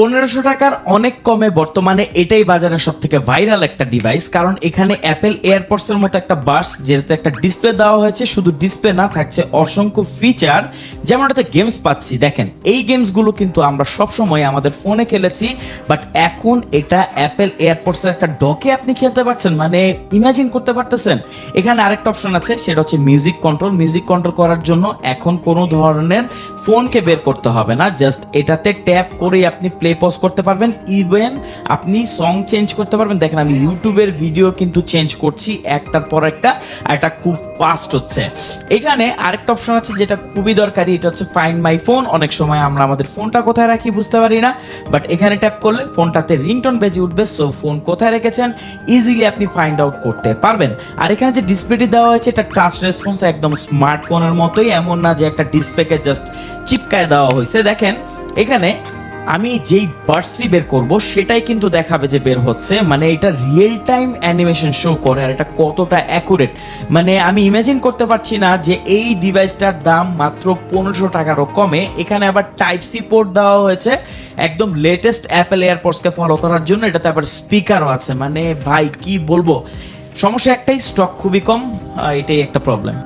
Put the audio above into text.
1500 টাকার অনেক কমে বর্তমানে এটাই বাজারে সব থেকে ভাইরাল একটা ডিভাইস, কারণ এখানে অ্যাপেল এয়ারপডস এর মতো একটা বাডস যেটাতে একটা ডিসপ্লে দেওয়া হয়েছে, শুধু ডিসপ্লে না, থাকছে অসংখ্য ফিচার, যেমন এটাতে গেমস পাচ্ছি। দেখেন এই গেমসগুলো কিন্তু আমরা সবসময় আমাদের ফোনে খেলেছি, বাট এখন এটা অ্যাপেল এয়ারপডস এর একটা ডকে আপনি খেলতে পারছেন, মানে ইমাজিন করতে পারতেছেন। এখানে আরেকটা অপশন আছে, সেটা হচ্ছে মিউজিক কন্ট্রোল। মিউজিক কন্ট্রোল করার জন্য এখন কোনো ধরনের ফোনকে বের করতে হবে না, জাস্ট এটাতে ট্যাপ করেই আপনি প্লে পজ করতে পারবেন, ইভেন আপনি সং চেঞ্জ করতে পারবেন। দেখেন আমি ইউটিউবের ভিডিও কিন্তু চেঞ্জ করছি একটার পর একটা, আর এটা খুব ফাস্ট হচ্ছে। এখানে আরেকটা অপশন আছে যেটা খুবই দরকারি, এটা হচ্ছে ফাইন্ড মাই ফোন। অনেক সময় আমরা আমাদের ফোনটা কোথায় রাখি বুঝতে পারি না, বাট এখানে ট্যাপ করলে ফোনটাতে রিংটোন বেজে উঠবে, সো ফোন কোথায় রেখেছেন ইজিলি আপনি ফাইন্ড আউট করতে পারবেন। আর এখানে যে ডিসপ্লেটি দেওয়া হয়েছে এটা টাচ রেসপন্স, একদম স্মার্টফোনের মতোই, এমন না যে একটা ডিসপ্লেকে জাস্ট চিপকায় দেওয়া হয়েছে। দেখেন এখানে আমি যেই বার্ডসটি বের করব সেটাই কিন্তু দেখাবে যে বের হচ্ছে, মানে এটা রিয়েল টাইম অ্যানিমেশন শো করে, আর এটা কতটা অ্যাকুরেট, মানে আমি ইমাজিন করতে পারছি না যে এই ডিভাইসটার দাম মাত্র 1500 টাকারও কমে। এখানে আবার টাইপ সি পোর্ট দেওয়া হয়েছে, একদম লেটেস্ট অ্যাপেল এয়ারপডসকে ফলো করার জন্য। এটাতে আবার স্পিকারও আছে, মানে ভাই কি বলবো, সমস্যা একটাই, স্টক খুবই কম, এটাই একটা প্রবলেম।